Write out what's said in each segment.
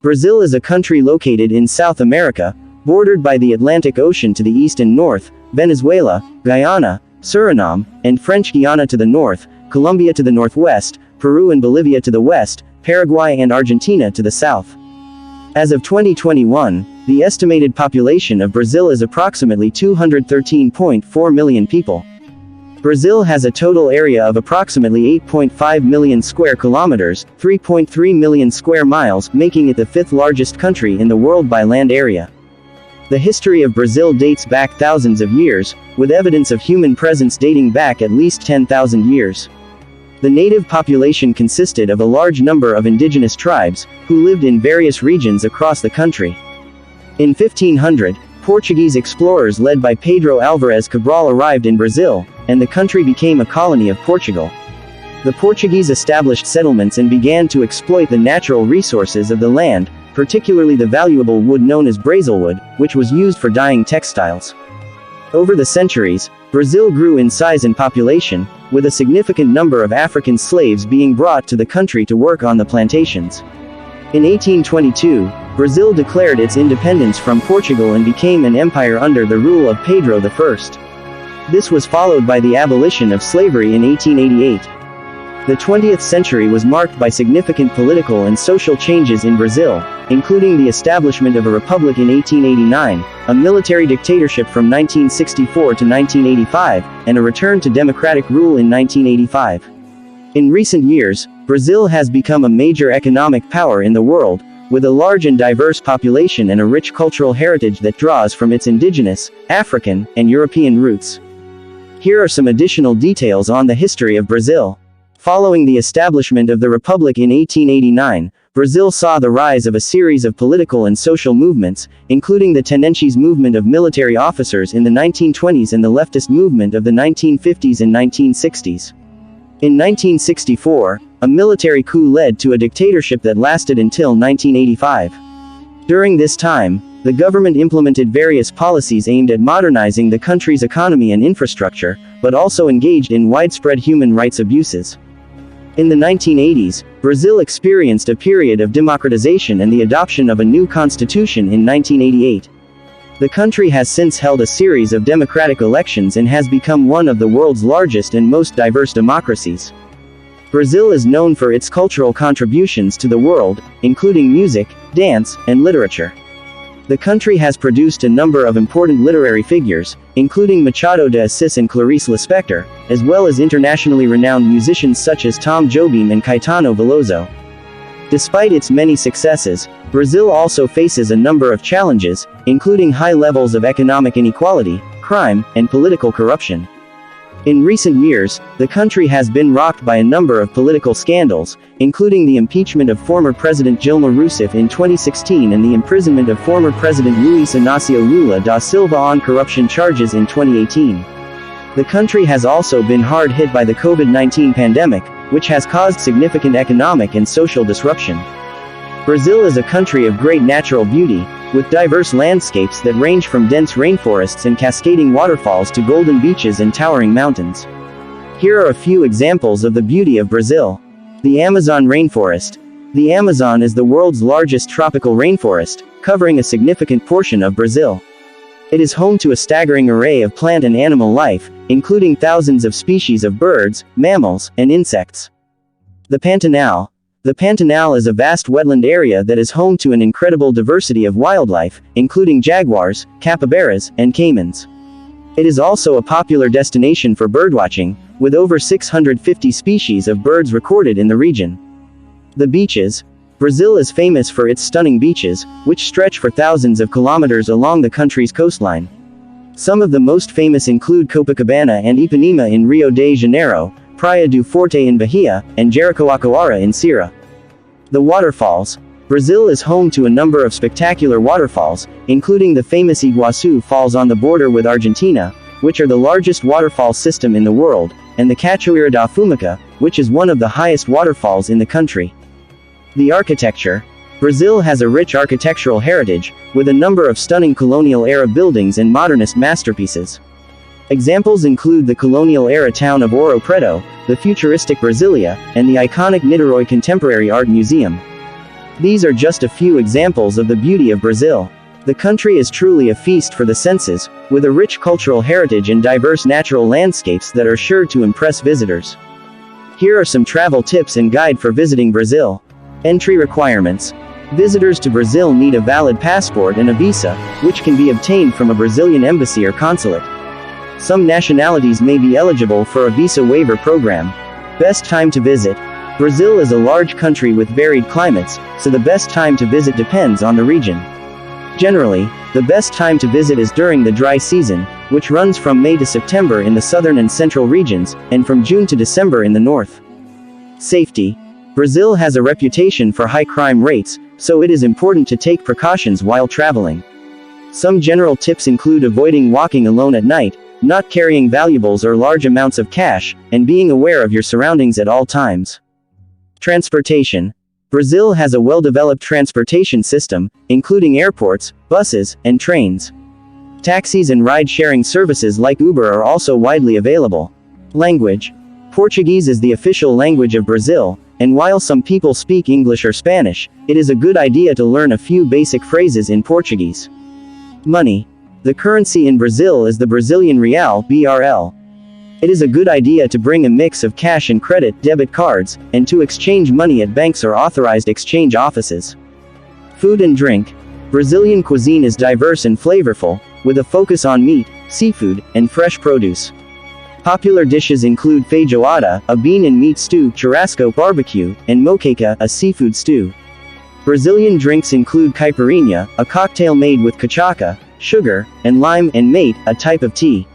Brazil is a country located in South America, bordered by the Atlantic Ocean to the east and north, Venezuela, Guyana, Suriname, and French Guiana to the north, Colombia to the northwest, Peru and Bolivia to the west, Paraguay and Argentina to the south. As of 2021, the estimated population of Brazil is approximately 213.4 million people. Brazil has a total area of approximately 8.5 million square kilometers, 3.3 million square miles, making it the fifth largest country in the world by land area. The history of Brazil dates back thousands of years, with evidence of human presence dating back at least 10,000 years. The native population consisted of a large number of indigenous tribes, who lived in various regions across the country. In 1500, Portuguese explorers led by Pedro Álvares Cabral arrived in Brazil, and the country became a colony of Portugal. The Portuguese established settlements and began to exploit the natural resources of the land, particularly the valuable wood known as brazelwood, which was used for dyeing textiles. Over the centuries, Brazil grew in size and population, with a significant number of African slaves being brought to the country to work on the plantations. In 1822, Brazil declared its independence from Portugal and became an empire under the rule of Pedro I. This was followed by the abolition of slavery in 1888. The 20th century was marked by significant political and social changes in Brazil, including the establishment of a republic in 1889, a military dictatorship from 1964 to 1985, and a return to democratic rule in 1985. In recent years, Brazil has become a major economic power in the world, with a large and diverse population and a rich cultural heritage that draws from its indigenous, African, and European roots. Here are some additional details on the history of Brazil. Following the establishment of the Republic in 1889, Brazil saw the rise of a series of political and social movements, including the Tenentes movement of military officers in the 1920s and the leftist movement of the 1950s and 1960s. In 1964, a military coup led to a dictatorship that lasted until 1985. During this time, the government implemented various policies aimed at modernizing the country's economy and infrastructure, but also engaged in widespread human rights abuses. In the 1980s, Brazil experienced a period of democratization and the adoption of a new constitution in 1988. The country has since held a series of democratic elections and has become one of the world's largest and most diverse democracies. Brazil is known for its cultural contributions to the world, including music, dance, and literature. The country has produced a number of important literary figures, including Machado de Assis and Clarice Lispector, as well as internationally renowned musicians such as Tom Jobim and Caetano Veloso. Despite its many successes, Brazil also faces a number of challenges, including high levels of economic inequality, crime, and political corruption. In recent years, the country has been rocked by a number of political scandals, including the impeachment of former President Dilma Rousseff in 2016 and the imprisonment of former President Luiz Inácio Lula da Silva on corruption charges in 2018. The country has also been hard hit by the COVID-19 pandemic, which has caused significant economic and social disruption. Brazil is a country of great natural beauty, with diverse landscapes that range from dense rainforests and cascading waterfalls to golden beaches and towering mountains. Here are a few examples of the beauty of Brazil. The Amazon rainforest. The Amazon is the world's largest tropical rainforest, covering a significant portion of Brazil. It is home to a staggering array of plant and animal life, including thousands of species of birds, mammals, and insects. The Pantanal. The Pantanal is a vast wetland area that is home to an incredible diversity of wildlife, including jaguars, capybaras, and caimans. It is also a popular destination for birdwatching, with over 650 species of birds recorded in the region. The beaches. Brazil is famous for its stunning beaches, which stretch for thousands of kilometers along the country's coastline. Some of the most famous include Copacabana and Ipanema in Rio de Janeiro, Praia do Forte in Bahia, and Jericoacoara in Ceará. The waterfalls. Brazil is home to a number of spectacular waterfalls, including the famous Iguaçu Falls on the border with Argentina, which are the largest waterfall system in the world, and the Cachoeira da Fumaça, which is one of the highest waterfalls in the country. The architecture. Brazil has a rich architectural heritage, with a number of stunning colonial-era buildings and modernist masterpieces. Examples include the colonial-era town of Ouro Preto, the futuristic Brasilia, and the iconic Niterói Contemporary Art Museum. These are just a few examples of the beauty of Brazil. The country is truly a feast for the senses, with a rich cultural heritage and diverse natural landscapes that are sure to impress visitors. Here are some travel tips and guide for visiting Brazil. Entry requirements. Visitors to Brazil need a valid passport and a visa, which can be obtained from a Brazilian embassy or consulate. Some nationalities may be eligible for a visa waiver program. Best time to visit. Brazil is a large country with varied climates, so the best time to visit depends on the region. Generally, the best time to visit is during the dry season, which runs from May to September in the southern and central regions, and from June to December in the north. Safety. Brazil has a reputation for high crime rates, so it is important to take precautions while traveling. Some general tips include avoiding walking alone at night, not carrying valuables or large amounts of cash, and being aware of your surroundings at all times. Transportation. Brazil has a well-developed transportation system, including airports, buses, and trains. Taxis and ride-sharing services like Uber are also widely available. Language. Portuguese is the official language of Brazil, and while some people speak English or Spanish, it is a good idea to learn a few basic phrases in Portuguese. Money. The currency in Brazil is the Brazilian real, BRL. It is a good idea to bring a mix of cash and credit, debit cards, and to exchange money at banks or authorized exchange offices. Food and drink. Brazilian cuisine is diverse and flavorful, with a focus on meat, seafood, and fresh produce. Popular dishes include feijoada, a bean and meat stew, churrasco barbecue, and moqueca, a seafood stew. Brazilian drinks include caipirinha, a cocktail made with cachaça, sugar, and lime, and mate, a type of tea.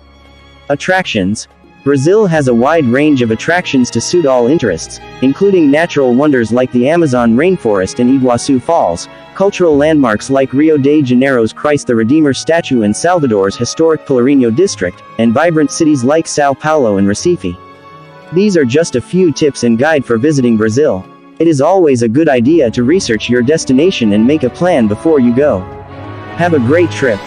Attractions. Brazil has a wide range of attractions to suit all interests, including natural wonders like the Amazon rainforest and Iguaçu Falls, cultural landmarks like Rio de Janeiro's Christ the Redeemer statue and Salvador's historic Pelourinho district, and vibrant cities like São Paulo and Recife. These are just a few tips and guide for visiting Brazil. It is always a good idea to research your destination and make a plan before you go. Have a great trip.